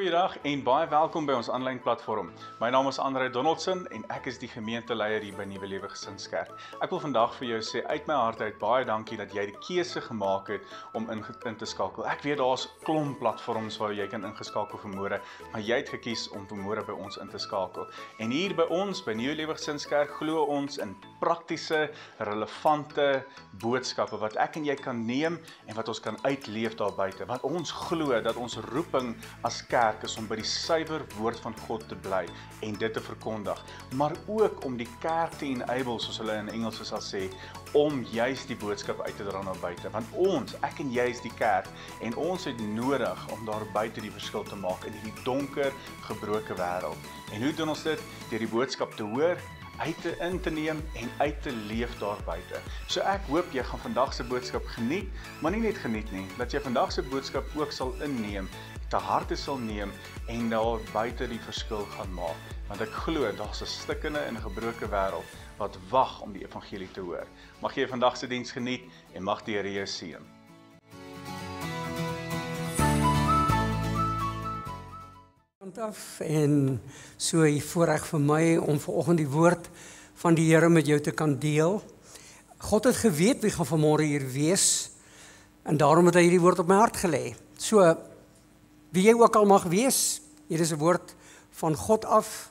Goeiedag en baie welkom by ons aanlyn platform. My naam is Andre Donaldson en ek is die gemeenteleier hier by Nuwe Lewe Gesinskerk. Ek wil vandag vir jou sê uit my hart uit baie dankie dat jy die keuse gemaak het om in te skakel. Ek weet daar's klomp platforms waar jy kan ingeskakel vanmôre, maar jy het gekies om vanmôre by ons in te skakel. En hier by ons by Nuwe Lewe Gesinskerk glo ons in praktiese, relevante boodskappe wat ek en jy kan neem en wat ons kan uitleef daar buite. Want ons glo dat ons roeping as kerk is om by die suiwer woord van God te bly en dit te verkondig, maar ook om die kerk te enable, soos hulle in Engels sal sê, om juist die boodskap uit te dra na buite. Want ons, ek en jy is die kerk en ons het nodig om daar buite die verskil te maak in hierdie donker, gebroke wêreld. En hoe doen ons dit? Deur die boodskap te hoor, in te neem en uit te leef daar buite. So ek hoop jy gaan vandag se boodskap geniet, maar nie net geniet nie, dat jy vandag se boodskap ook sal inneem, te harte sal neem en daar buite die verskil gaan maak. Want ek glo daar's 'n stikkende en 'n gebroke wêreld wat wag om die evangelie te hoor. Mag jy vandag se diens geniet en mag die Here jou seën. Af en so voorreg vir my om vanoggend die woord van die Here met jou te kan deel. God het geweet wie gaan vanmôre hier wees en daarom het hy hierdie woord op my hart gelê. So wie jy ook al mag wees, hier is 'n woord van God af.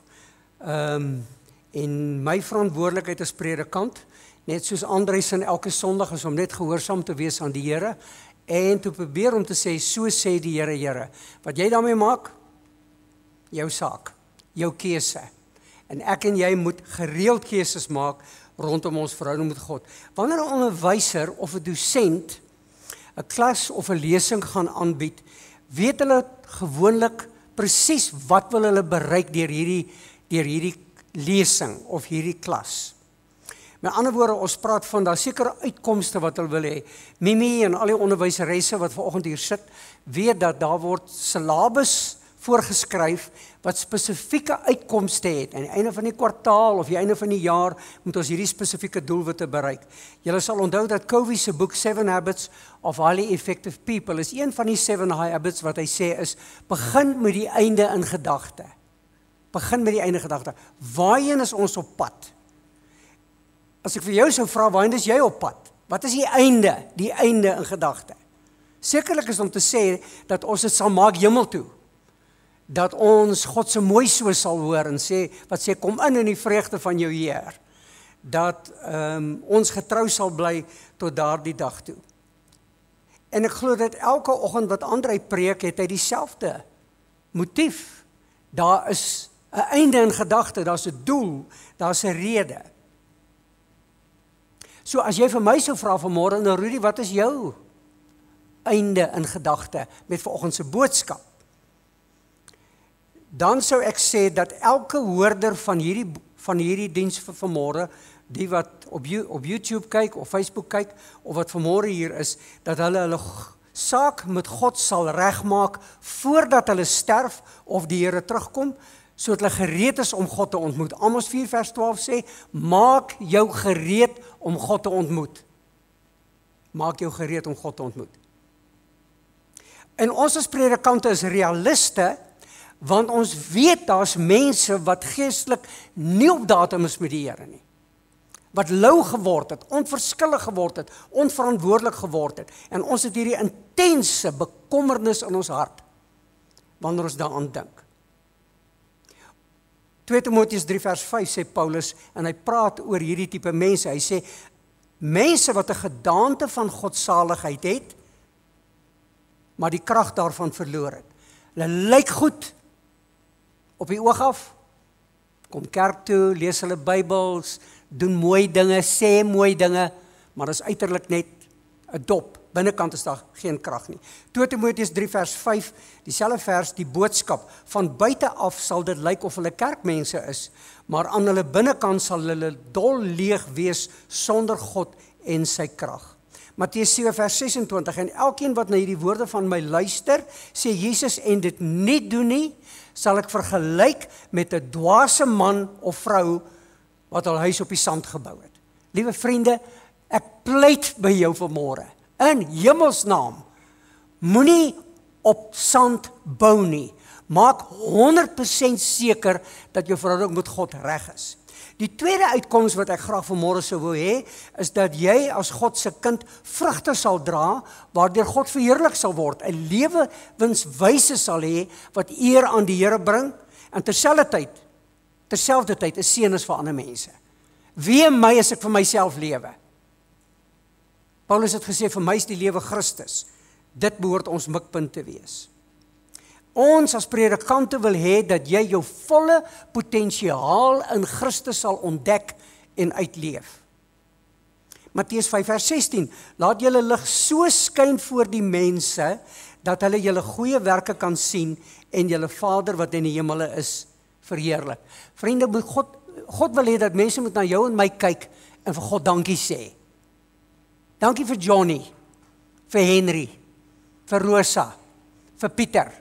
En my verantwoordelikheid as predikant, net soos Andries en elke Sondag is om net gehoorsaam te wees aan die Here en te probeer om te sê, so sê die Here, Here. Wat jy daarmee maak, jou saak, jou keuse. En ek en jy moet gereeld keuses maak rondom ons verhouding met God. Wanneer 'n onderwyser of 'n dosent 'n klas of 'n lesing gaan aanbied, weet hulle gewoonlik presies wat wil hulle bereik deur hierdie lesing of hierdie klas. Met ander woorde, ons praat van daar sekere uitkomste wat hulle wil hê. Mimi en al die onderwyseresse wat vanoggend hier sit, weet dat daar word syllabus voorgeskryf wat spesifieke uitkomste het. Aan die einde van die kwartaal of die einde van die jaar moet ons hierdie spesifieke doelwitte bereik. Julle sal onthou dat Covey se boek 7 Habits of Highly Effective People is een van die 7 habits wat hy sê is, begin met die einde in gedagte. Begin met die einde gedagte. Waarheen is ons op pad? As ek vir jou sou vra, waarheen is jy op pad? Wat is die einde? Die einde in gedagte. Sekerlik is om te sê dat ons dit sal maak hemel toe. Dat ons God se mooi so sal hoor en sê, wat sê, kom in die vreugde van jou Heer. Dat ons getrou sal bly tot daardie dag toe. En ek glo dat elke oggend wat Andrei preek, het hy dieselfde motief. Daar is 'n einde in gedagte, daar's 'n doel, daar's 'n rede. So as jy vir my sou vra vanmôre, nou Rudy, wat is jou einde in gedagte met vanoggend se boodskap? Dan sou ek sê dat elke hoorder van hierdie diens vir vanmôre, die wat op YouTube kyk of Facebook kyk, of wat vanmôre hier is, dat hulle saak met God sal regmaak voordat hulle sterf of die Here terugkom, sodat hulle gereed is om God te ontmoet. Amos 4 vers 12 sê, maak jou gereed om God te ontmoet. Maak jou gereed om God te ontmoet. En ons as predikante is realiste, want ons weet daar's mense wat geestelik nie op datum is met die Here nie. Wat lou geword het, onverskillig geword het, onverantwoordelik geword het. En ons het hierdie intense bekommernis in ons hart, wanneer ons daaraan dink. 2 Timoteus 3 vers 5 sê Paulus, en hy praat oor hierdie tipe mense, hy sê, mense wat 'n gedaante van godsaligheid het, maar die krag daarvan verloor het. Hulle lyk goed, op die oog af, kom kerk toe, lees hulle Bybels, doen mooi dinge, sê mooi dinge, maar is uiterlik net 'n dop. Binnekant is daar geen krag nie. 2 Timoteus 3 vers 5, dieselfde vers, die boodskap, van buite af sal dit lyk of hulle kerkmense is, maar aan hulle binnekant sal hulle dol leeg wees sonder God en sy krag. Matteus 7 vers 26, en elkeen wat na hierdie woorde van my luister, sê Jesus, en dit nie doen nie, sal ek vergelyk met 'n dwaase man of vrou wat al huis op die sand gebou het. Liewe vriende, ek pleit by jou vanmôre, in hemelsnaam, moenie op sand bou nie. Maak 100% seker dat jou verhouding met God reg is. Die tweede uitkoms wat ek graag vanmôre sou wil hê, is dat jy as God se kind vrugte sal dra, waardeur God verheerlik sal word, 'n lewenswyse sal hê, wat eer aan die Here bring, en terselfdertyd 'n seën is vir ander mense. Wee my as ek vir myself lewe. Paulus het gesê, vir my is die lewe Christus. Dit behoort ons mikpunt te wees. Ons as predikante wil hê dat jy jou volle potensiaal in Christus sal ontdek en uitleef. Matteus 5 vers 16, laat julle lig so skyn voor die mense, dat hulle julle goeie werke kan sien, en julle Vader wat in die hemele is, verheerlik. Vriende, God wil hê dat mense moet na jou en my kyk, en vir God dankie sê. Dankie vir Johnny, vir Henry, vir Rosa, vir Pieter,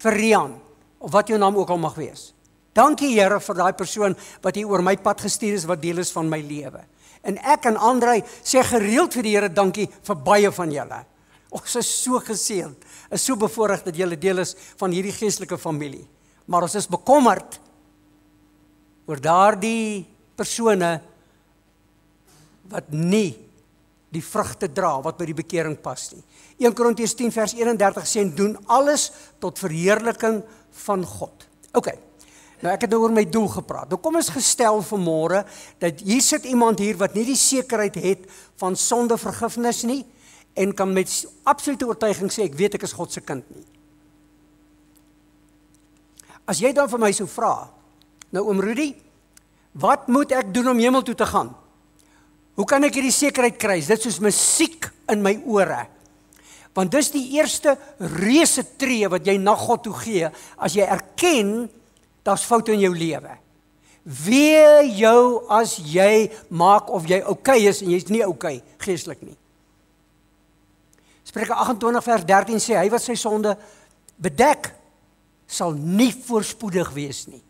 vir Rian, of wat jou naam ook al mag wees. Dankie Here vir daai persoon wat hier oor my pad gestuur is, wat deel is van my lewe. En ek en Andrei sê gereeld vir die Here dankie vir baie van julle. Ons is so geseënd, is so bevoorreg dat julle deel is van hierdie geestelike familie. Maar ons is bekommerd oor daardie persone wat nie die vrugte dra wat by die bekering pas nie. 1 Korintiërs 10 vers 31 sê, doen alles tot verheerliking van God. Ok, nou ek het nou oor my doel gepraat. Nou kom ons gestel vanmôre, dat hier sit iemand hier wat nie die sekerheid het van sondevergifnis nie, en kan met absolute oortuiging sê, ek weet ek is God se kind nie. As jy dan vir my sou vra, nou oom Rudy, wat moet ek doen om hemel toe te gaan? Hoe kan ek hierdie sekerheid kry? Dit soos musiek in my ore. Want dis die eerste reuse tree wat jy na God toe gee, as jy erken, daar's foute in jou lewe. Wee jou as jy maak of jy okay is, en jy's nie okay, geestelik nie. Spreuke 28 vers 13 sê, hy wat sy sonde bedek, sal nie voorspoedig wees nie.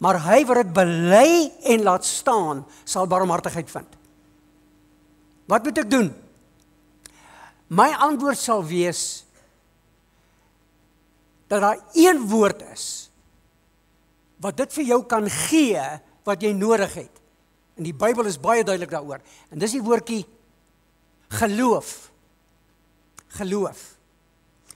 Maar hy wat dit bely en laat staan, sal barmhartigheid vind. Wat moet ek doen? My antwoord sal wees, dat daar een woord is, wat dit vir jou kan gee, wat jy nodig het. En die Bybel is baie duidelik daaroor. En dis die woordjie, geloof. Geloof.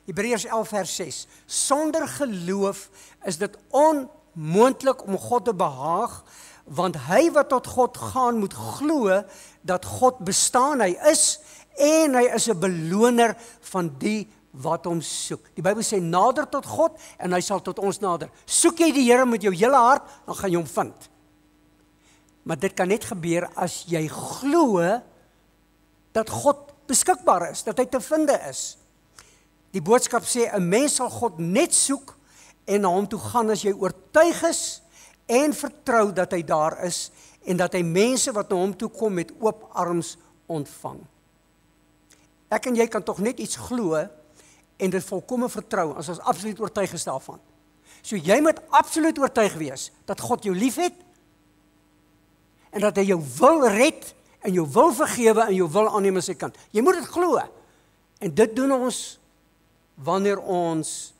Hebreërs 11 vers 6. Sonder geloof is dit onmoontlik om God te behaag, want hy wat tot God gaan moet glo, dat God bestaan, hy is, en hy is 'n beloner van die wat hom soek. Die Bybel sê, nader tot God, en hy sal tot ons nader. Soek jy die Here met jou hele hart, dan gaan jy hom vind. Maar dit kan net gebeur as jy glo, dat God beskikbaar is, dat hy te vinde is. Die boodskap sê, 'n mens sal God net soek, en na hom toe gaan as jy oortuig is, en vertrou dat hy daar is, en dat hy mense wat na hom toe kom met oop arms ontvang. Ek en jy kan tog net iets glo, en dit volkome vertrou, as ons absoluut oortuig is daarvan. So jy moet absoluut oortuig wees, dat God jou lief het, en dat hy jou wil red, en jou wil vergewe, en jou wil aanneem as sy kind. Jy moet dit glo. En dit doen ons, wanneer ons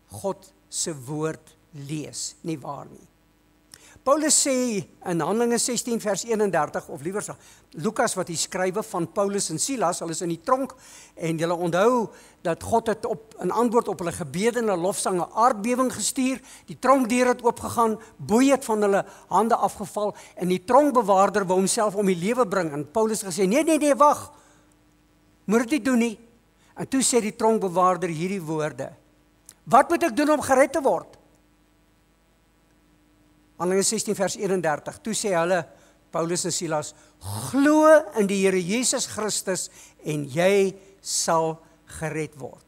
God se woord lees, nie waar nie. Paulus sê in Handelinge 16 vers 31, of liewer so, Lukas wat hier skrywe van Paulus en Silas, hulle is in die tronk, en julle onthou dat God het in antwoord op hulle gebede en hulle lofsange aardbewing gestuur, die tronkdeur het oopgegaan, boei het van hulle hande afgeval, en die tronkbewaarder wou homself om die lewe bring, en Paulus gesê, nee, wag, moet dit nie doen nie. En toe sê die tronkbewaarder hierdie woorde, wat moet ek doen om gered te word? Handelinge 16 vers 31, toe sê hulle, Paulus en Silas, glo in die Here Jesus Christus en jy sal gered word.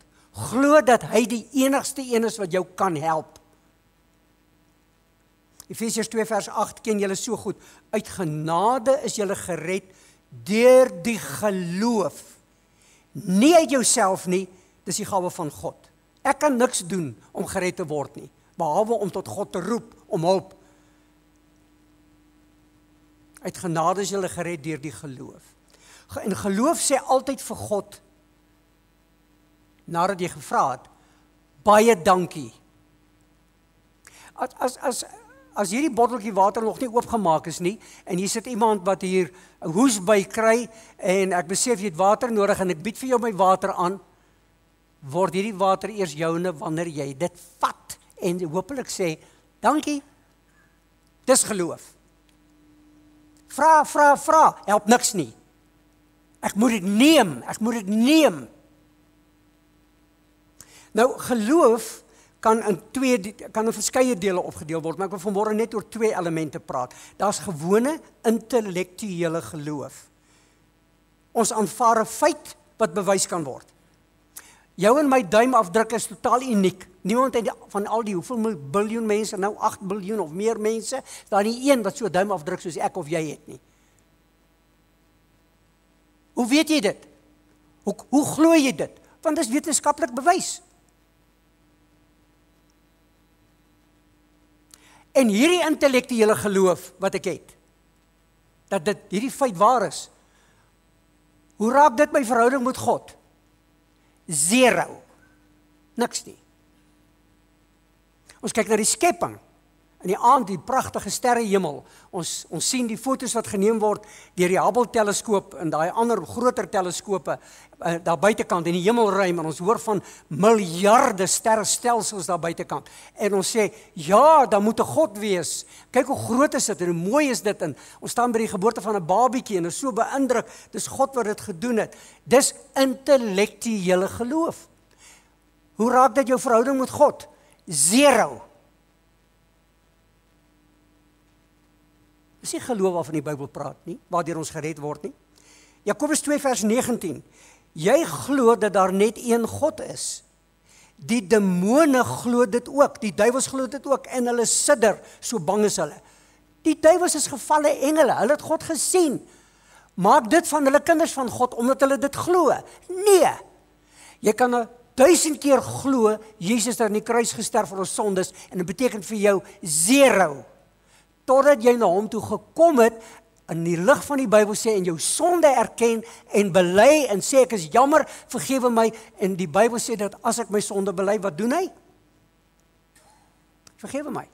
Glo dat hy die enigste een is wat jou kan help. Efesiërs 2 vers 8 ken julle so goed, uit genade is julle gered deur die geloof. Nie uit jouself nie, dis die gawe van God. Ek kan niks doen om gered te word nie, behalwe om tot God te roep om hulp. Uit genade is julle gered deur die geloof. En geloof sê altyd vir God, nadat jy gevra het, baie dankie As hierdie botteltjie water nog nie oopgemaak is nie, en hier sit iemand wat hier 'n hoes by kry, en ek besef jy het water nodig, en ek bied vir jou my water aan, word hierdie water eers joune wanneer jy dit vat, en hopelik sê, dankie, dis geloof. Vra, help niks nie. Ek moet dit neem. Nou, geloof kan in verskeie dele opgedeel word, maar ek wil vanmôre net oor 2 elemente praat. Daar's gewone intellektuele geloof. Ons aanvaar 'n feit wat bewys kan word. Jou en my duimafdruk is totaal uniek. Niemand van al die hoeveel biljoen mense, nou 8 biljoen of meer mense, is daar nie een wat so 'n duimafdruk soos ek of jy het nie. Hoe weet jy dit? Hoe glo jy dit? Want dit is wetenskaplik bewys. En hierdie intellektuele geloof wat ek het, dat hierdie feit waar is, hoe raak dit my verhouding met God? 0. Niks nie. Ons kyk na die skepping, in die aand die pragtige sterrehemel, ons sien die foto's wat geneem word deur die Hubble-teleskoop en daai ander groter teleskope daar buitekant in die hemelruim, en ons hoor van miljarde sterrestelsels daar buitekant, en ons sê, ja, daar moet 'n God wees, kyk hoe groot is dit, en hoe mooi is dit, en ons staan by die geboorte van 'n babietjie, en is so beïndruk, dis God wat dit gedoen het, dis intellektuele geloof. Hoe raak dit jou verhouding met God? 0. Dis nie geloof waarvan die Bybel praat nie, waardeur ons gered word nie. Jakobus 2 vers 19, jy glo dat daar net een God is. Die demone glo dit ook, die duiwels glo dit ook, en hulle sidder, so bang is hulle. Die duiwels is gevalle engele, hulle het God gesien. Maak dit van hulle kinders van God, omdat hulle dit glo. Nee, jy kan 1000 keer glo, Jesus het aan die kruis gesterf vir ons sondes, en dit beteken vir jou 0. Totdat jy na hom toe gekom het, in die lig van die Bybel sê, en jou sonde erken, en bely, en sê, ek is jammer, vergewe my, en die Bybel sê dat as ek my sonde bely, wat doen hy? Vergewe my.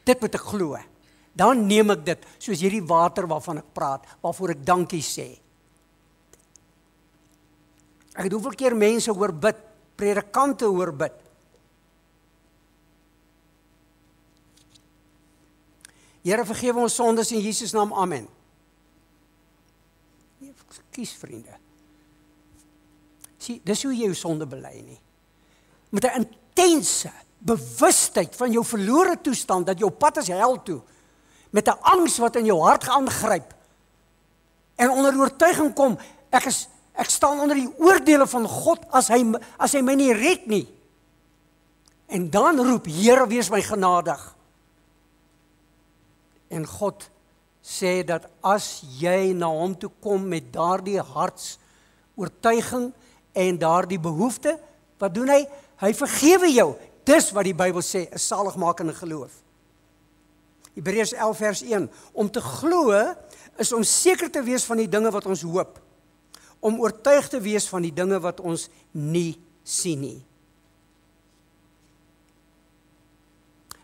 Dit moet ek glo. Dan neem ek dit, soos hierdie water waarvan ek praat, waarvoor ek dankie sê. Ek het hoeveel keer mense hoor bid, predikante hoor bid. Here, vergewe ons sondes in Jesus naam, amen. Nee, kies vriende. Sien, dis hoe jy jou sonde bely nie. Met 'n intense bewustheid van jou verlore toestand, dat jou pad is hel toe, met 'n angs wat in jou hart aangryp, en onder oortuiging kom, ek staan onder die oordeele van God, as hy my nie red nie. En dan roep, Here, wees my genadig. En God sê dat as jy na hom toe kom met daardie hartsoortuiging en daardie behoefte, wat doen hy? Hy vergewe jou. Dis wat die Bybel sê, 'n saligmakende geloof. Hebreërs 11 vers 1, om te glo is om seker te wees van die dinge wat ons hoop, om oortuig te wees van die dinge wat ons nie sien nie.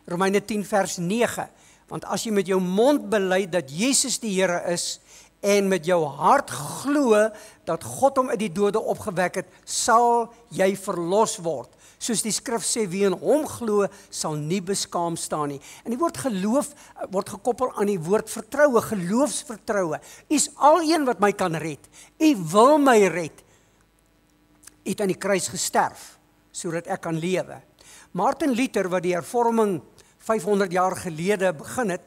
Romeine 10 vers 9, want as jy met jou mond bely dat Jesus die Here is, en met jou hart glo dat God hom uit die dode opgewek het, sal jy verlos word. Soos die skrif sê, wie in hom glo, sal nie beskaam staan nie. En die woord geloof word gekoppel aan die woord vertroue, geloofsvertroue. U is al een wat my kan red. U wil my red. U het aan die kruis gesterf, sodat ek kan lewe. Martin Luther, wat die hervorming 500 jaar gelede begin het,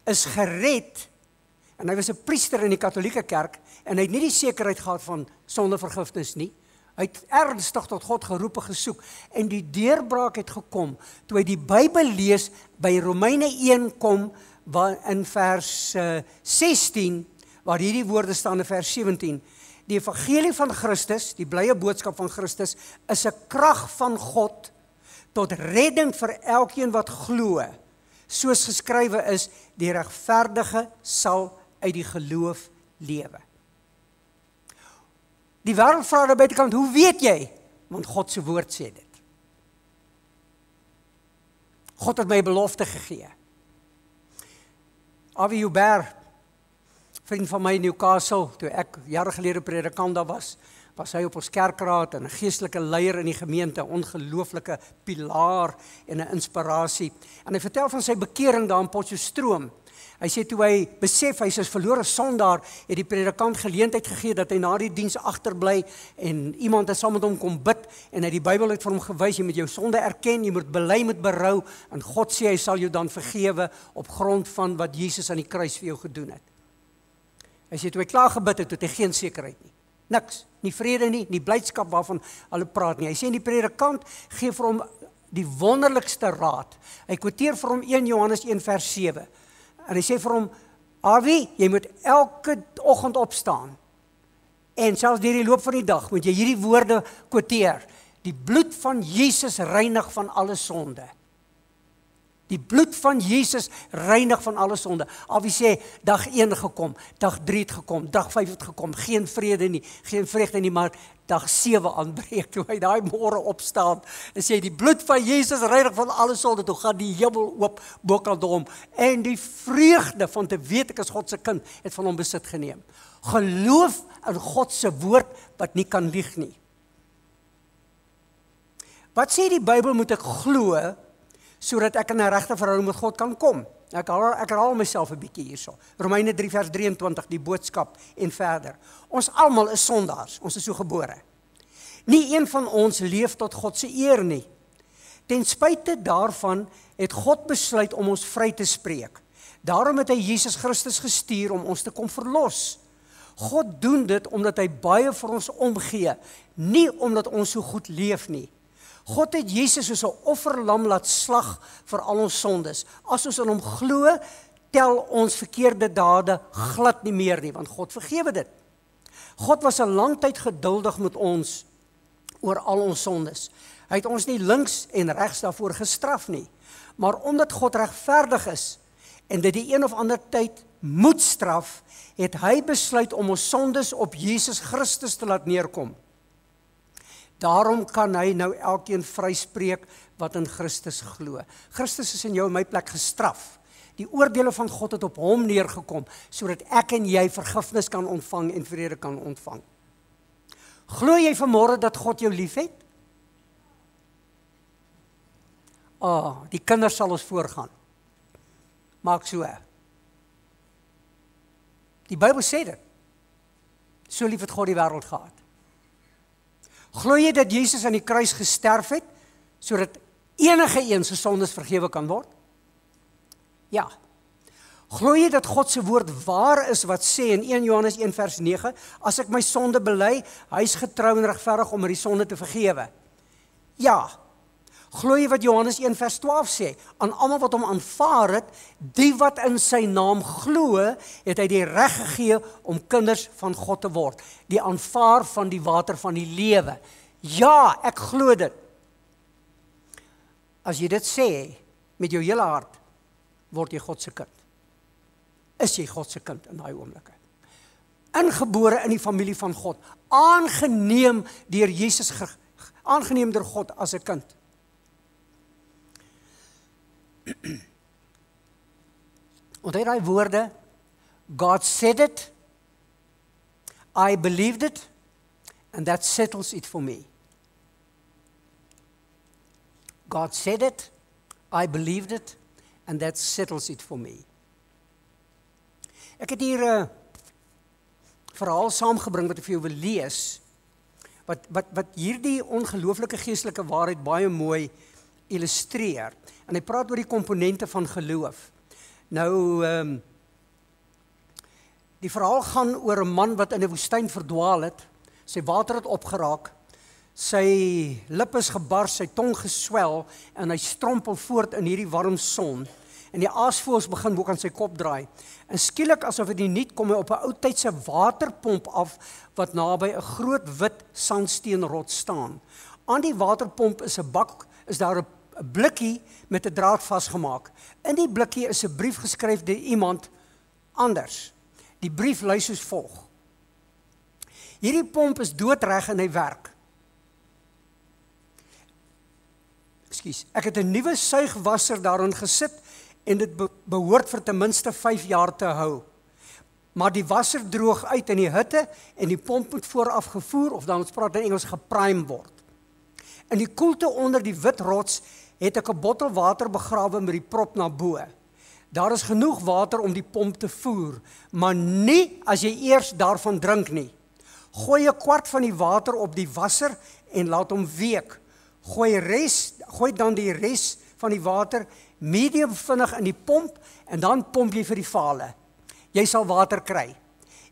is gered, en hy was 'n priester in die Katolieke kerk, en hy het nie die sekerheid gehad van sondevergifnis nie. Hy het ernstig tot God geroep en gesoek, en die deurbraak het gekom, toe hy die Bybel lees, by Romeine 1 kom, in vers 16, waar hierdie woorde staan in vers 17, die evangelie van Christus, die blye boodskap van Christus, is 'n krag van God, tot redding vir elkeen wat glo, soos geskrywe is, die regverdige sal uit die geloof lewe. Die wêreld vra aan buitekant, hoe weet jy? Want God se woord sê dit. God het my 'n belofte gegee. Avi Joubert, vriend van my in Newcastle, toe ek jare gelede predikant daar was hy op ons kerkraad en 'n geestelike leier in die gemeente, ongelooflike pilaar en 'n inspirasie. En hy vertel van sy bekering daar in Potchefstroom. Hy sê toe hy besef hy is 'n verlore sondaar, het die predikant geleentheid gegee dat hy na die diens agterbly en iemand het saam met hom kom bid en hy die Bybel het vir hom gewys, jy moet jou sonde erken, jy moet bely met berou en God sê hy sal jou dan vergewe op grond van wat Jesus aan die kruis vir jou gedoen het. Hy sê toe hy klaar gebid het, het hy geen sekerheid nie. Niks, nie vrede nie blydskap waarvan hulle praat nie. Hy sê die predikant gee vir hom die wonderlikste raad. Hy quoteer vir hom 1 Johannes 1 vers 7. En hy sê vir hom, Avi, jy moet elke oggend opstaan. En selfs deur die loop van die dag moet jy hierdie woorde quoteer. Die bloed van Jesus reinig van alle sonde. Die bloed van Jesus reinig van alle sonde. Avi sê, dag 1 gekom, dag 3 het gekom, dag 5 het gekom, geen vrede nie, geen vreugde nie, maar dag 7 aanbreek, toe hy daai môre opstaan, en sê, die bloed van Jesus reinig van alle sonde, toe gaan die hemel oop, bokant hom, en die vreugde van te weet ek is God se kind, het van hom besit geneem. Geloof in God se woord, wat nie kan lieg nie. Wat sê die Bybel moet ek glo, sodat ek in 'n regte verhouding met God kan kom? Ek herhaal myself 'n bietjie hierso. Romeine 3 vers 23, die boodskap en verder. Ons almal is sondaars, ons is so gebore. Nie een van ons leef tot God se eer nie. Ten spyte daarvan het God besluit om ons vry te spreek. Daarom het hy Jesus Christus gestuur om ons te kom verlos. God doen dit omdat hy baie vir ons omgee, nie omdat ons so goed leef nie. God het Jesus soos 'n offerlam laat slag vir al ons sondes. As ons in hom glo, tel ons verkeerde dade glad nie meer nie, want God vergewe dit. God was 'n lang tyd geduldig met ons oor al ons sondes. Hy het ons nie links en regs daarvoor gestraf nie, maar omdat God regverdig is en dit die een of ander tyd moet straf, het hy besluit om ons sondes op Jesus Christus te laat neerkom. Daarom kan hy nou elkeen vryspreek wat in Christus glo. Christus is in jou en my plek gestraf. Die oordeele van God het op hom neergekom, sodat ek en jy vergifnis kan ontvang en vrede kan ontvang. Glo jy vanmôre dat God jou liefhet? Die kinders sal ons voorgaan. Maak so. Die Bybel sê dit. So lief het God die wêreld gehad. Glo jy dat Jesus aan die kruis gesterf het, sodat enige een se sondes vergewe kan word? Ja. Glo jy dat God se woord waar is wat sê in 1 Johannes 1 vers 9, as ek my sonde bely, hy is getrou en regverdig om my die sonde te vergewe? Ja. Glo jy wat Johannes 1 vers 12 sê, aan almal wat hom aanvaar het, die wat in sy naam glo, het hy die reg gegee om kinders van God te word, die aanvaar van die water van die lewe. Ja, ek glo dit. As jy dit sê, met jou hele hart, word jy God se kind. Is jy God se kind in daai oomblikke. Ingebore in die familie van God, aangeneem deur Jesus, aangeneem deur God as 'n kind. Onthou daai woorde, God said it, I believed it, and that settles it for me. God said it, I believed it, and that settles it for me. Ek het hier 'n verhaal saamgebring wat ek vir jou wil lees, wat hierdie ongelooflike geestelike waarheid baie mooi illustreer. En hy praat oor die komponente van geloof. Nou, die verhaal gaan oor 'n man wat in 'n woestyn verdwaal het. Sy water het opgeraak, sy lip is gebars, sy tong geswel, en hy strompel voort in hierdie warm son. En die aasvoëls begin bo kan sy kop draai. En skielik, asof dit nie kom hy op 'n ou tydse waterpomp af, wat naby 'n groot wit sandsteenrots staan. Aan die waterpomp is daar 'n blikkie met 'n draad vasgemaak. In die blikkie is 'n brief geskryf deur iemand anders. Die brief lui soos volg: Hierdie pomp is doodreg en hy werk. Ek het 'n nuwe suigwasser daarin gesit en dit behoort vir ten minste 5 jaar te hou. Maar die wasser droog uit in die hitte en die pomp moet vooraf gevoer of dan ons praat in Engels geprime word. In die koelte onder die wit rots het ek 'n bottel water begrawe met die prop na bo. Daar is genoeg water om die pomp te voer, maar nie as jy eers daarvan drink nie. Gooi 'n kwart van die water op die wasser en laat hom week. Gooi dan die res van die water medium vinnig in die pomp en dan pomp jy vir die vale. Jy sal water kry.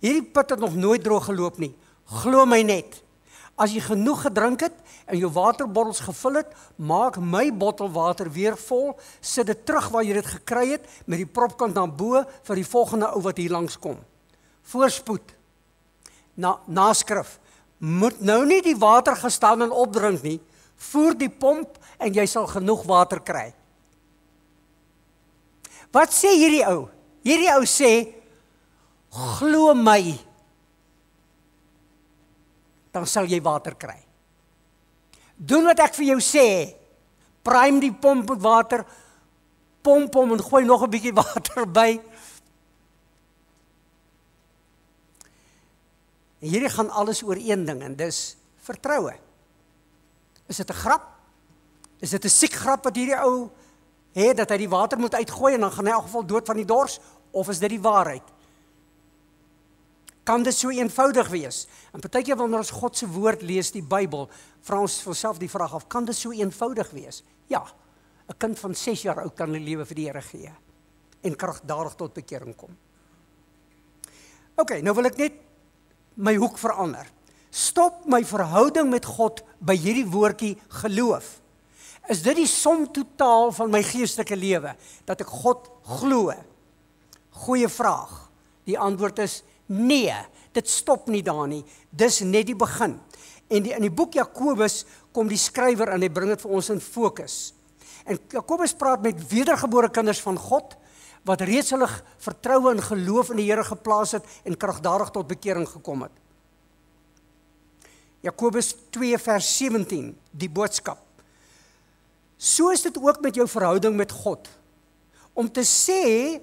Hierdie put het nog nooit droog geloop nie. Glo my net. As jy genoeg gedrink het en jou waterbottels gevul het, maak my bottel water weer vol, sit dit terug waar jy dit gekry het, met die propkant na bo vir die volgende ou wat hier langs kom. Voorspoed. Naskrif. Moet nou nie die water gestaan en opdrink nie. Voer die pomp en jy sal genoeg water kry. Wat sê hierdie ou? Hierdie ou sê, glo my, dan sal jy water kry. Doen wat ek vir jou sê, prime die pomp met water, pomp hom en gooi nog 'n bietjie water by. En hierdie gaan alles oor een ding en dis vertroue. Is dit 'n grap? Is dit 'n siek grap wat hierdie ou het, dat hy die water moet uitgooi en dan gaan hy in elk geval dood van die dors? Of is dit die waarheid? Kan dit so eenvoudig wees? En partykeer wanneer ons God se woord lees, die Bybel, vra ons onsself die vraag af, kan dit so eenvoudig wees? Ja, 'n kind van 6 jaar oud kan 'n lewe vir die Here gee en kragtadig tot bekering kom. Okay, nou wil ek net my hoek verander. Stop my verhouding met God by hierdie woordjie geloof. Is dit die som totaal van my geestelike lewe, dat ek God glo? Goeie vraag. Die antwoord is nee, dit stop nie daar nie. Dis net die begin. En in die boek Jakobus kom die skrywer en hy bring dit vir ons in fokus. En Jakobus praat met wedergebore kinders van God, wat reeds hulle vertroue en geloof in die Here geplaas het en kragtadig tot bekering gekom het. Jakobus 2 vers 17, die boodskap. So is dit ook met jou verhouding met God. Om te sê,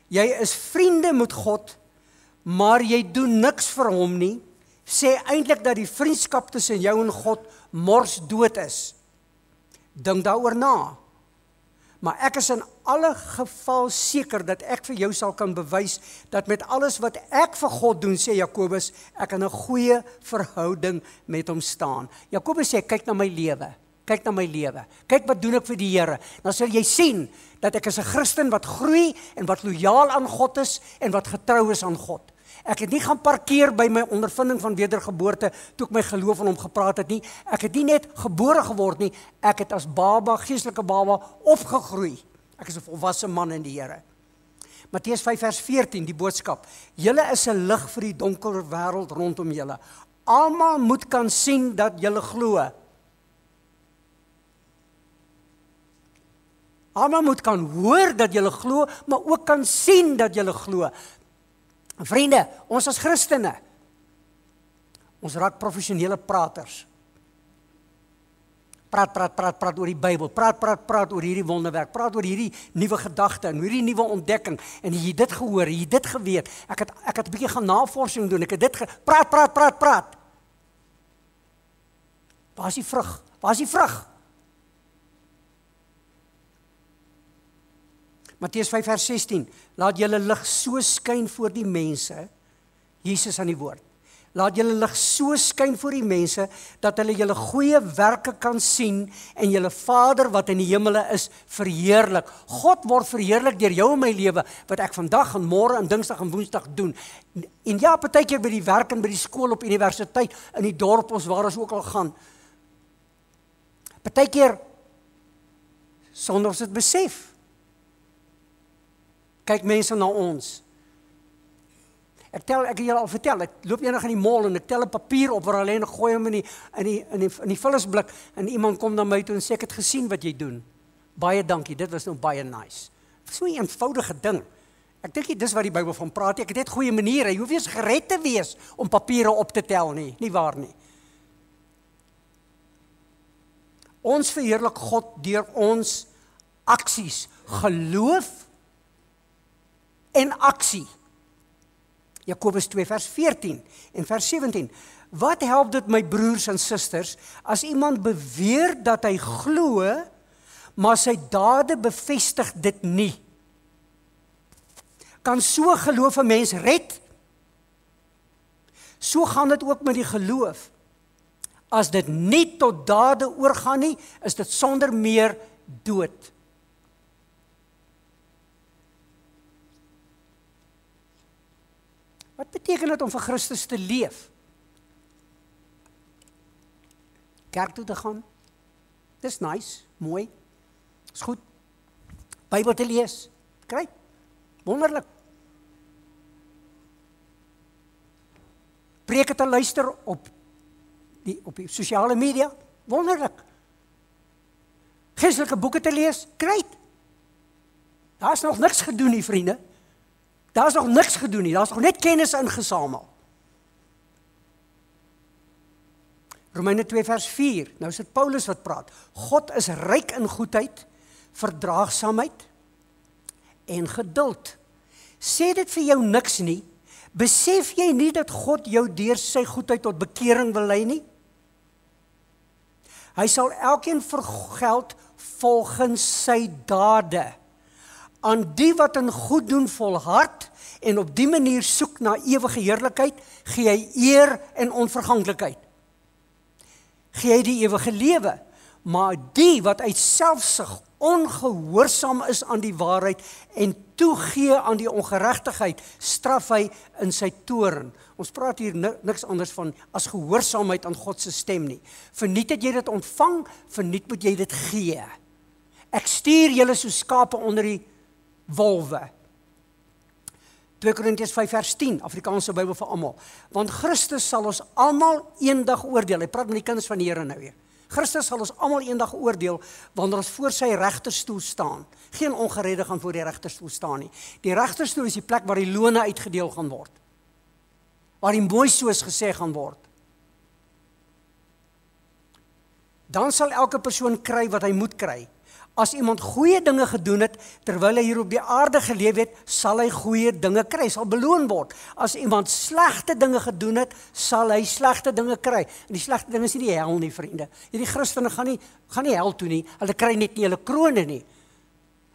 jy is vriende met God, maar jy doen niks vir hom nie, sê eintlik dat die vriendskap tussen jou en God mors dood is. Dink daaroor na. Maar ek is in alle geval seker dat ek vir jou sal kan bewys dat met alles wat ek vir God doen, sê Jakobus, ek in 'n goeie verhouding met hom staan. Jakobus sê, kyk na my lewe. Kyk na my lewe. Kyk wat doen ek vir die Here. Dan sal jy sien dat ek is 'n Christen wat groei en wat lojaal aan God is en wat getrou is aan God. Ek het nie gaan parkeer by my ondervinding van wedergeboorte toe ek my geloof aan hom gepraat het nie. Ek het nie net gebore geword nie, ek het as baba, geestelike baba, opgegroei. Ek is 'n volwasse man in die Here. Matteus 5 vers 14, die boodskap. Julle is 'n lig vir die donker wêreld rondom julle. Almal moet kan sien dat julle glo. Almal moet kan hoor dat julle glo, maar ook kan sien dat julle glo. Vriende, ons as Christene, ons raak professionele praters. Praat oor die Bybel, praat oor hierdie wonderwerk, praat oor hierdie nuwe gedagte en hierdie nuwe ontdekking. En jy dit gehoor, jy dit geweet. Ek het 'n bietjie gaan navorsing doen. Ek het dit praat. Waar is die vrug? Waar is die vrug? Matteus 5 vers 16, laat julle lig so skyn voor die mense, Jesus aan die woord, laat julle lig so skyn voor die mense, dat hulle julle goeie werke kan sien, en julle Vader wat in die hemele is, verheerlik. God word verheerlik deur jou en my lewe, wat ek vandag en môre en Dinsdag en Woensdag doen. En ja, partykeer by die werk en by die skool, op universiteit, in die dorp ons waar ons ook al gaan. Partykeer, sonder ons dit besef. Kyk mense na ons. Ek het julle al vertel, ek loop eendag in die mall en ek tel 'n papier op waar hulle en ek gooi hom in die vullisblik en iemand kom na my toe en sê ek het gesien wat jy doen. Baie dankie, dit was nou baie nice. So 'n eenvoudige ding. Ek dink dis wat die Bybel van praat. Ek het net goeie maniere. Jy hoef nie eens gered te wees om papiere op te tel nie, nie waar nie. Ons verheerlik God deur ons aksies, geloof en aksie. Jakobus 2 vers 14 en vers 17. Wat help dit my broers en susters as iemand beweer dat hy glo, maar sy dade bevestig dit nie? Kan so geloof 'n mens red? So gaan dit ook met die geloof. As dit nie tot dade oorgaan nie, is dit sonder meer dood. Wat beteken dit om vir Christus te leef? Kerk toe te gaan? Dis nice, mooi. Is goed. Bybel te lees. Kry. Wonderlik. Preke te luister op die sosiale media. Wonderlik. Geestelike boeke te lees. Kry. Daar's nog niks gedoen nie, vriende. Daar's nog niks gedoen nie. Daar's nog net kennis ingesamel. Romeine 2 vers 4. Nou is dit Paulus wat praat. God is ryk in goedheid, verdraagsaamheid en geduld. Sê dit vir jou niks nie? Besef jy nie dat God jou deur sy goedheid tot bekering wil lei nie? Hy sal elkeen vergeld volgens sy dade. Aan die wat in goed doen volhard en op die manier soek na ewige heerlikheid, gee hy eer en onverganklikheid. Gee hy die ewige lewe, maar die wat uit selfsug ongehoorsaam is aan die waarheid en toegee aan die ongeregtigheid, straf hy in sy toorn. Ons praat hier niks anders van as gehoorsaamheid aan God se stem nie. Verniet het jy dit ontvang, verniet moet jy dit gee. Ek stuur julle so skape onder die wolwe. 2 Korintiërs 5 vers 10, Afrikaanse Bybel vir almal. Want Christus sal ons almal eendag oordeel. Hy praat met die kinders van die Here nou weer. Christus sal ons almal eendag oordeel wanneer ons voor sy regterstoel staan. Geen ongeredde gaan voor die regterstoel staan nie. Die regterstoel is die plek waar die lone uitgedeel gaan word. Waar die mooi soos gesê gaan word. Dan sal elke persoon kry wat hy moet kry. As iemand goeie dinge gedoen het, terwyl hy hier op die aarde geleef het, sal hy goeie dinge kry, sal beloon word. As iemand slegte dinge gedoen het, sal hy slegte dinge kry. En die slegte dinge is nie die hel nie, vriende. Hierdie Christene gaan nie hel toe nie, hulle kry net nie hulle krone nie.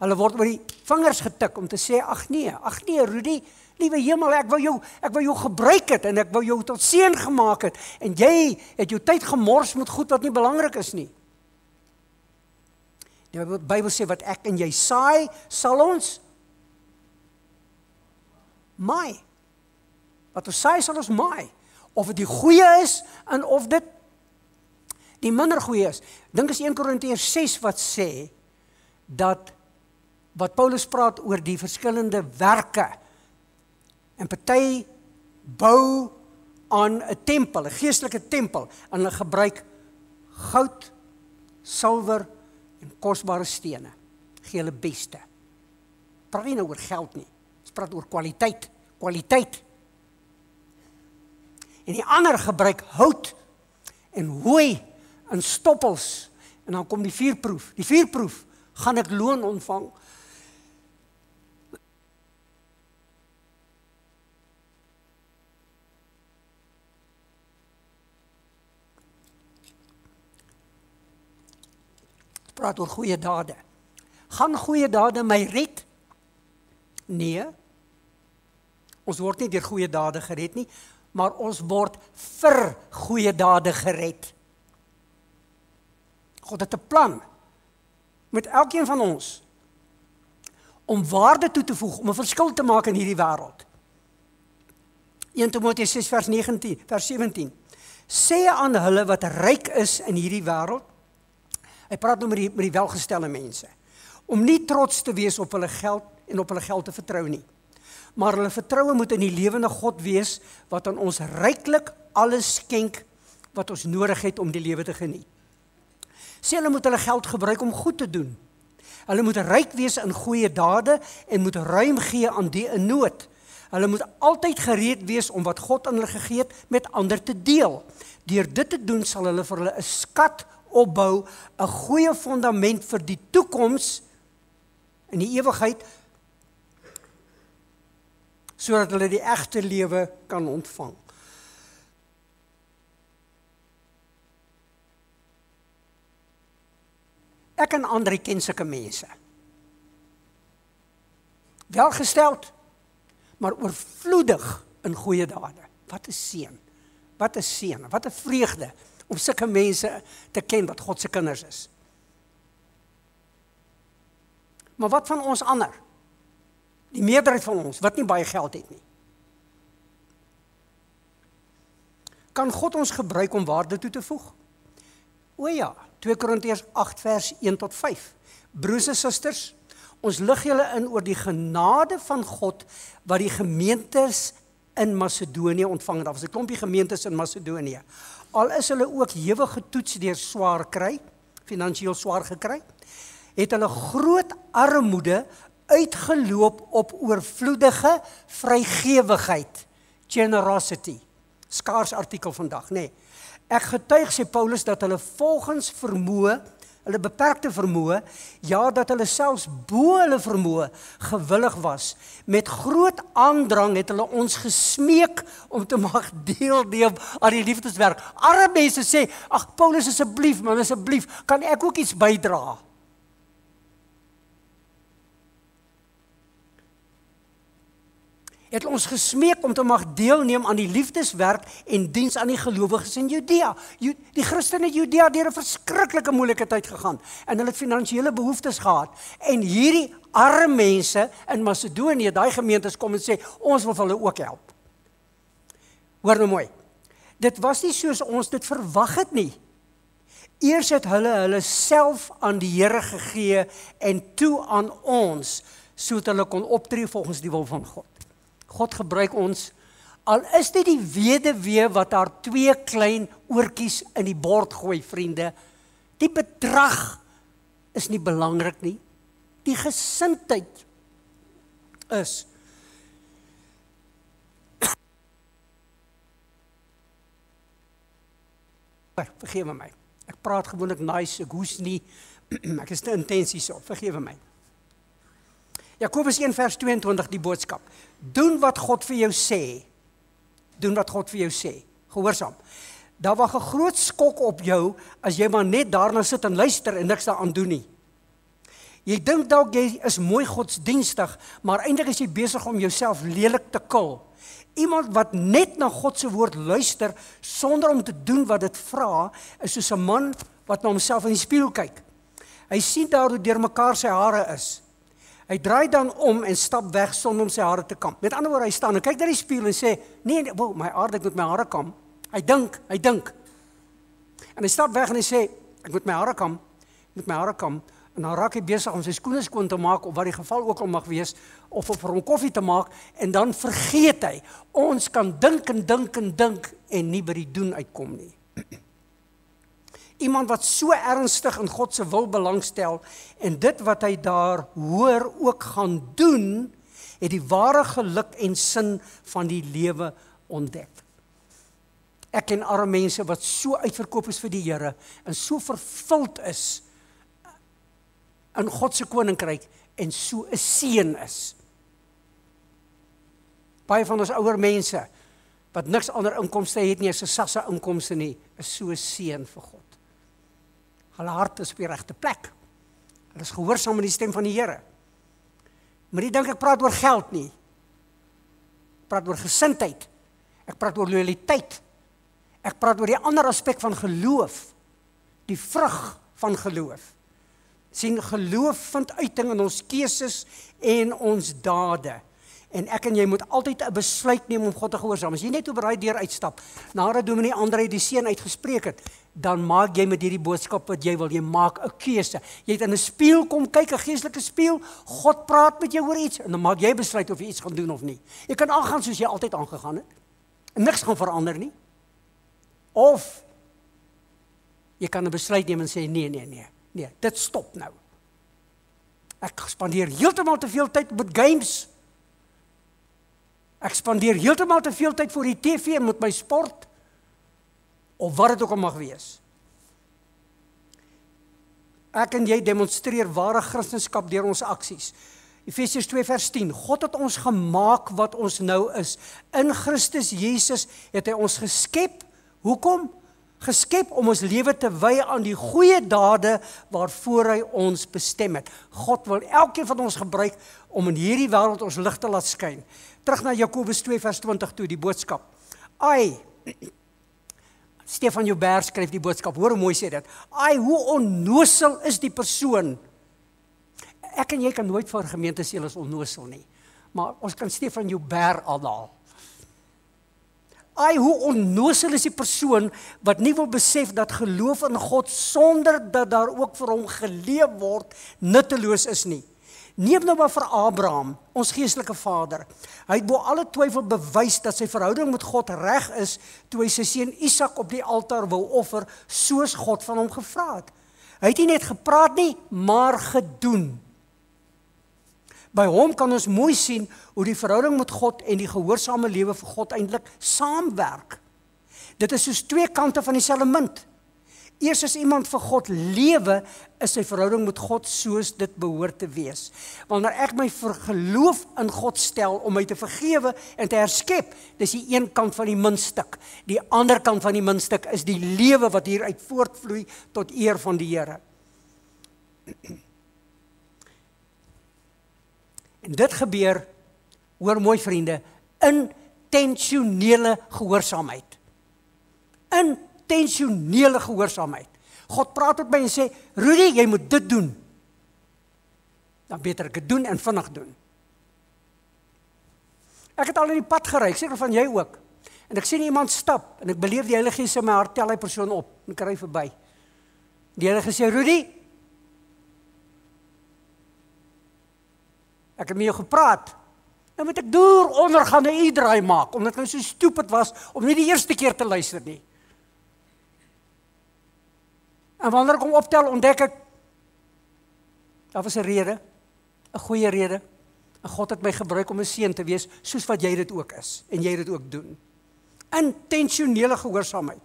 Hulle word oor die vingers getik om te sê, ag nee, Rudy, liewe hemel, ek wou jou gebruik het, en ek wou jou tot seën gemaak het, en jy het jou tyd gemors met goed wat nie belangrik is nie. Die Bybel sê wat ek en jy saai, sal ons maai. Wat ons saai, sal ons maai. Of dit die goeie is, en of dit die minder goeie is. Dink as 1 Korintiërs 6 wat sê, dat wat Paulus praat oor die verskillende werke, en party bou aan 'n tempel, 'n geestelike tempel, en hulle gebruik goud, silwer, en kosbare stene, gee hulle beste. Praat nie nou oor geld nie, ons praat oor kwaliteit. En die ander gebruik hout en hooi en stoppels, en dan kom die vuurproef. Die vuurproef, gaan ek loon ontvang? Praat oor goeie dade. Gaan goeie dade my red? Nee. Ons word nie deur goeie dade gered nie, maar ons word vir goeie dade gered. God het 'n plan met elkeen van ons om waarde toe te voeg, om 'n verskil te maak in hierdie wêreld. 1 Timoteus 6 vers 17. Sê aan hulle wat ryk is in hierdie wêreld, hy praat nou met die welgestelde mense, om nie trots te wees op hulle geld en op hulle geld te vertrou nie. Maar hulle vertroue moet in die lewende God wees, wat aan ons ryklik alles skenk wat ons nodig het om die lewe te geniet. Sê hulle moet hulle geld gebruik om goed te doen. Hulle moet ryk wees in goeie dade en moet ruim gee aan die in nood. Hulle moet altyd gereed wees om wat God aan hulle gegee het met ander te deel. Deur dit te doen sal hulle vir hulle 'n skat opbou, 'n goeie fondament vir die toekoms in die ewigheid, sodat hulle die egte lewe kan ontvang. Ek en André ken sulke mense. Welgesteld, maar oorvloedig in goeie dade. Wat 'n seën. Wat 'n seën. Wat 'n vreugde om sulke mense te ken wat God se kinders is. Maar wat van ons ander? Die meerderheid van ons wat nie baie geld het nie. Kan God ons gebruik om waarde toe te voeg? O ja, 2 Korintiërs 8 vers 1 tot 5. Broers en susters, ons lig julle in oor die genade van God wat die gemeentes in Macedonië ontvang het. Daar was 'n klompie gemeentes in Macedonië. Al is hulle ook hewig getoets deur swaar kry, finansiëel swaar gekry, het hulle groot armoede uitgeloop op oorvloedige vrygewigheid, generosity. Skaars artikel vandag, nê. Ek getuig, sê Paulus, dat hulle volgens vermoë, hulle beperkte vermoë, ja, dat hulle selfs bo hulle vermoë gewillig was. Met groot aandrang het hulle ons gesmeek om te mag deelneem aan die liefdeswerk. Arme mense sê, ag Paulus, asseblief, man, asseblief, kan ek ook iets bydra? Het ons gesmeek om te mag deelneem aan die liefdeswerk en diens aan die gelowiges in Judea. Die Christene in Judea het deur 'n verskriklike moeilike tyd gegaan en hulle het finansiële behoeftes gehad. En hierdie arme mense in Macedonië, daai gemeentes kom en sê, ons wil hulle ook help. Hoor nou mooi. Dit was nie soos ons dit verwag het nie. Eers het hulle self aan die Here gegee en toe aan ons, sodat hulle kon optree volgens die wil van God. God gebruik ons, al is dit die weduwee wat haar 2 klein oortjies in die bord gooi, vriende. Die bedrag is nie belangrik nie. Die gesindheid is. Vergewe my. Ek praat gewoonlik nice, ek hoes nie, ek is te intensies op, vergewe my. Jakobus 1 vers 22 die boodskap. Doen wat God vir jou sê. Doen wat God vir jou sê. Gehoorsaam. Daar wag 'n groot skok op jou as jy maar net daarna sit en luister en niks daaraan doen nie. Jy dink dalk jy is mooi godsdienstig, maar eintlik is jy besig om jouself lelik te kil. Iemand wat net na God se woord luister sonder om te doen wat dit vra, is soos 'n man wat na homself in die spieël kyk. Hy sien daar hoe deurmekaar sy hare is. Hy draai dan om en stap weg sonder om sy hare te kam. Met ander woorde, hy staan en kyk na die spieël en sê, nee, my aarde, ek moet my hare kam. Hy dink. En hy stap weg en hy sê, ek moet my hare kam. En dan raak hy besig om sy skoene skoon te maak, of wat die geval ook al mag wees, of vir hom koffie te maak, en dan vergeet hy. Ons kan dink en nie by die doen uitkom nie. Iemand wat so ernstig in God se wil belangstel en dit wat hy daar hoor ook gaan doen, het die ware geluk en sin van die lewe ontdek. Ek ken arme mense wat so uitverkoop is vir die Here en so vervuld is in God se koninkryk en so 'n seën is. Baie van ons ouer mense wat niks ander inkomste het nie, as 'n sasse inkomste nie, is so 'n seën vir God. Hulle hart is op die regte plek. Hulle is gehoorsaam aan die stem van die Here. Maar nie dink ek praat oor geld nie. Ek praat oor gesindheid. Ek praat oor loyaliteit. Ek praat oor die ander aspek van geloof. Die vrug van geloof. Sien, geloof vind uiting in ons keuses en ons dade. En ek en jy moet altyd 'n besluit neem om God te gehoorsaam. As jy net oor daai deur uitstap, nadat Dominee André die seën uitgespreek het, dan maak jy met hierdie boodskap wat jy wil. Jy maak 'n keuse. Jy het in 'n spieël kom kyk, 'n geestelike spieël. God praat met jou oor iets en dan maak jy besluit of jy iets gaan doen of nie. Jy kan aangaan soos jy altyd aangegaan het. En niks gaan verander nie. Of jy kan 'n besluit neem en sê nee, dit stop nou. Ek spandeer heeltemal te veel tyd met games. Ek spandeer heeltemal te veel tyd voor die TV en met my sport, of wat dit ook al mag wees. Ek en jy demonstreer ware Christendom deur ons aksies. Efesiërs 2 vers 10, God het ons gemaak wat ons nou is. In Christus Jesus het hy ons geskep. Hoekom? Geskep om ons lewe te wy aan die goeie dade waarvoor hy ons bestem het. God wil elkeen van ons gebruik om in hierdie wêreld ons lig te laat skyn. Terug na Jakobus 2 vers 20 toe, die boodskap. Stefan Joubert skryf die boodskap, hoor hoe mooi sê dit. Hoe onnosel is die persoon. Ek en jy kan nooit vir gemeente sê hulle is onnosel nie, maar ons kan Stefan Joubert aanhaal. Hoe onnosel is die persoon wat nie wil besef dat geloof in God sonder dat daar ook vir hom geleef word, nutteloos is nie. Neem nou maar vir Abraham, ons geestelike vader. Hy het bo alle twyfel bewys dat sy verhouding met God reg is, toe hy sy seun Isak op die altaar wou offer, soos God van hom gevra het. Hy het nie net gepraat nie, maar gedoen. By hom kan ons mooi sien hoe die verhouding met God en die gehoorsame lewe vir God eintlik saamwerk. Dit is soos twee kante van dieselfde munt. Eers as iemand vir God lewe, is sy verhouding met God soos dit behoort te wees. Wanneer ek my geloof in God stel om my te vergewe en te herskep, dis die een kant van die muntstuk. Die ander kant van die muntstuk is die lewe wat hieruit voortvloei tot eer van die Here. En dit gebeur, hoor mooi vriende, intentionele gehoorsaamheid. Intentionele gehoorsaamheid. God praat met my en sê, Rudy, jy moet dit doen. Dan beter ek dit doen en vinnig doen. Ek het al in die pad gery, ek seker van jy ook. En ek sien iemand stap, en ek beleef die Heilige Gees in my hart, tel hy persoon op, en ek ry verby. Die Heilige Gees sê, Rudy, ek het met jou gepraat, nou moet ek deur ondergaande U-draai maak, omdat ek so stupid was, om nie die eerste keer te luister nie. En wanneer ek hom optel, ontdek ek, daar was 'n rede, 'n goeie rede, en God het my gebruik om 'n seun te wees, soos wat jy dit ook is, en jy dit ook doen. Intentionele gehoorsaamheid.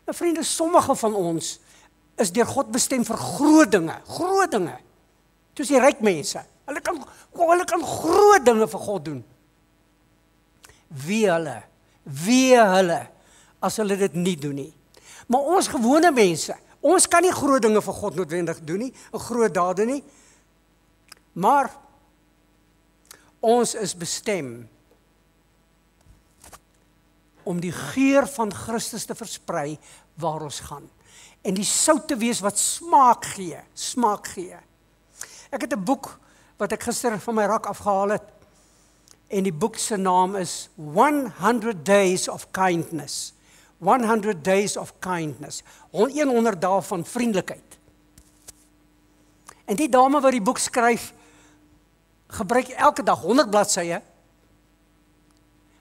Nou vriende, sommige van ons is deur God bestem vir groot dinge, soos die ryk mense. Hulle kan groot dinge vir God doen. Wie hulle, as hulle dit nie doen nie. Maar ons gewone mense, ons kan nie groot dinge vir God noodwendig doen nie, 'n groot dade nie, maar ons is bestem om die geur van Christus te versprei waar ons gaan. En die sout te wees wat smaak gee. Ek het 'n boek wat ek gister van my rak afgehaal het, en die boek se naam is 100 Days of Kindness. 100 Days of Kindness. 100 dae van vriendelikheid. En die dame wat die boek skryf, gebruik elke dag 100 bladsye.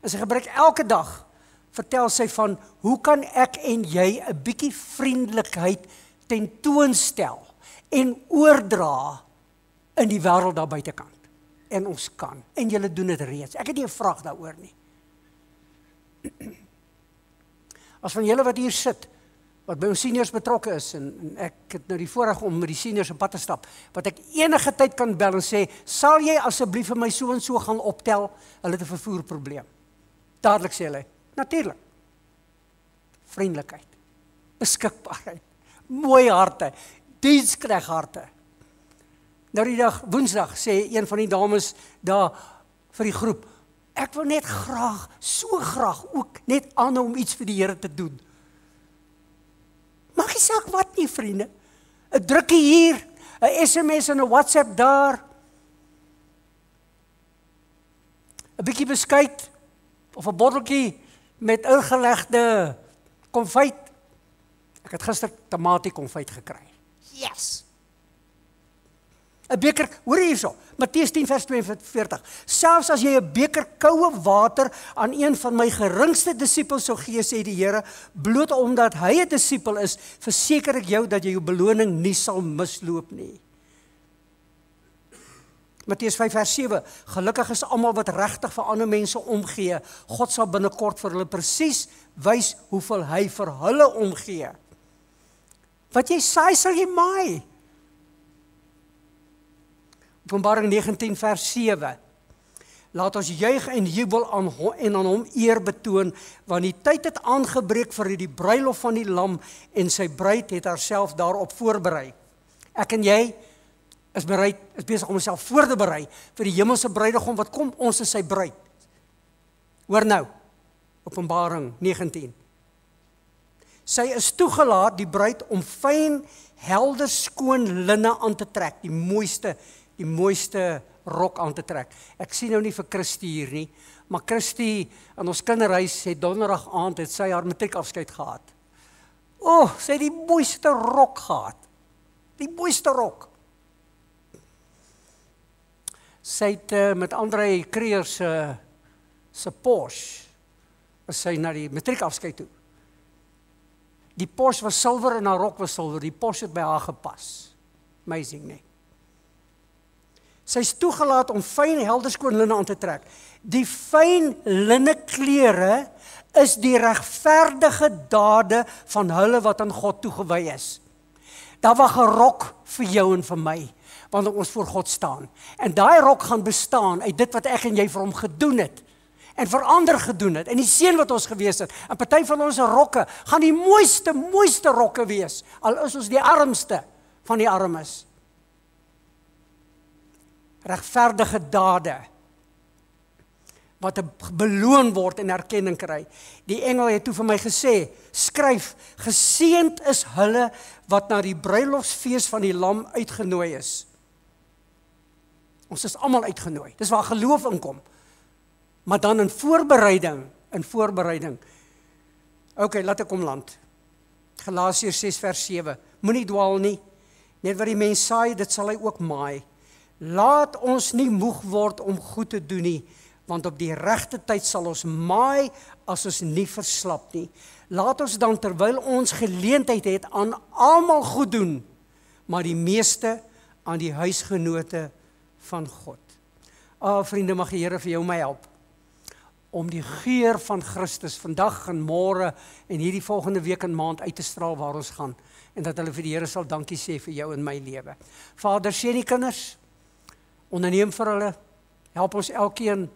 En sy gebruik elke dag, vertel sy van, hoe kan ek en jy 'n bietjie vriendelikheid tentoonstel en oordra in die wêreld daar buitekant. En ons kan. En julle doen dit reeds. Ek het nie 'n vraag daaroor nie. As van julle wat hier sit, wat by ons seniors betrokke is, en ek het nou die voorreg om met die seniors op pad te stap, wat ek enige tyd kan bel en sê, sal jy asseblief vir my so en so gaan optel, hulle het 'n vervoerprobleem. Dadelik sê hulle, natuurlik. Vriendelikheid, beskikbaarheid, mooi harte, dienskneg harte. Nou die dag, Woensdag, sê een van die dames daar vir die groep, ek wil net graag, so graag ook net aanhou om iets vir die Here te doen. Maak nie saak wat nie, vriende. 'n drukkie hier, 'n SMS en 'n WhatsApp daar. 'n bietjie beskuit of 'n botteltjie met ingelegde konfyt. Ek het gister tomatiekonfyt gekry. Yes! 'n beker, hoor hierso, Matteus 10 vers 42, selfs as jy 'n beker koue water aan een van my geringste disippels sou gee, sê die Here, bloot omdat hy 'n disipel is, verseker ek jou dat jy jou beloning nie sal misloop nie. Matteus 5 vers 7, gelukkig is almal wat regtig vir ander mense omgee, God sal binnekort vir hulle presies wys hoeveel hy vir hulle omgee. Wat jy saai, sal jy maai. Openbaring 19 vers 7. Laat ons juig en jubel en aan hom eer betoon, want die tyd het aangebreek vir die bruilof van die lam en sy bruid het haarself daarop voorberei. Ek en jy is besig om onsself voor te berei vir die hemelse bruidegom wat kom, ons is sy bruid. Hoor nou, Openbaring 19. Sy is toegelaat, die bruid, om fyn, helder, skoon linne aan te trek, die mooiste rok aan te trek. Ek sien nou nie vir Christie hier nie, maar Christie in ons kinderhuis het donderdag aand het sy haar matriekafskeid gehad. Sy het die mooiste rok gehad. Die mooiste rok. Sy het met André Kreer se Porsche, is sy na die matriekafskeid toe. Die Porsche was silwer en haar rok was silwer. Die Porsche het by haar gepas. Amazing, nee. Sy is toegelaat om fyn, helder, skoon linne aan te trek. Die fyn linne klere is die regverdige dade van hulle wat aan God toegewy is. Daar wag 'n rok vir jou en vir my, wanneer ons voor God staan. En daai rok gaan bestaan uit dit wat ek en jy vir hom gedoen het. En vir ander gedoen het, en die seën wat ons gewees het. En party van ons rokke gaan die mooiste rokke wees, al is ons die armste van die armes. Regverdige dade, wat beloon word en erkenning kry. Die engel het toe vir my gesê, skryf, geseënd is hulle wat na die bruilofsfees van die lam uitgenooi is. Ons is almal uitgenooi, dis waar geloof inkom. Maar dan in voorbereiding. Laat ek kom land. Galasiërs 6 vers 7. Moenie dwaal nie. Net wat die mens saai, dit sal hy ook maai. Laat ons nie moeg word om goed te doen nie, want op die regte tyd sal ons maai as ons nie verslap nie. Laat ons dan terwyl ons geleentheid het aan almal goed doen, maar die meeste aan die huisgenote van God. Vriende, mag die Here vir jou my help om die geur van Christus vandag en môre en hierdie volgende week en maand uit te straal waar ons gaan, en dat hulle vir die Here sal dankie sê vir jou in my lewe. Vader, seën die kinders, onderneem vir hulle, help ons elkeen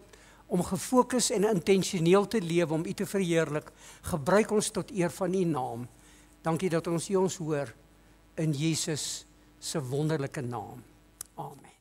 om gefokus en intentioneel te lewe, om U te verheerlik. Gebruik ons tot eer van U naam. Dankie dat ons U hoor, in Jesus se wonderlike naam. Amen.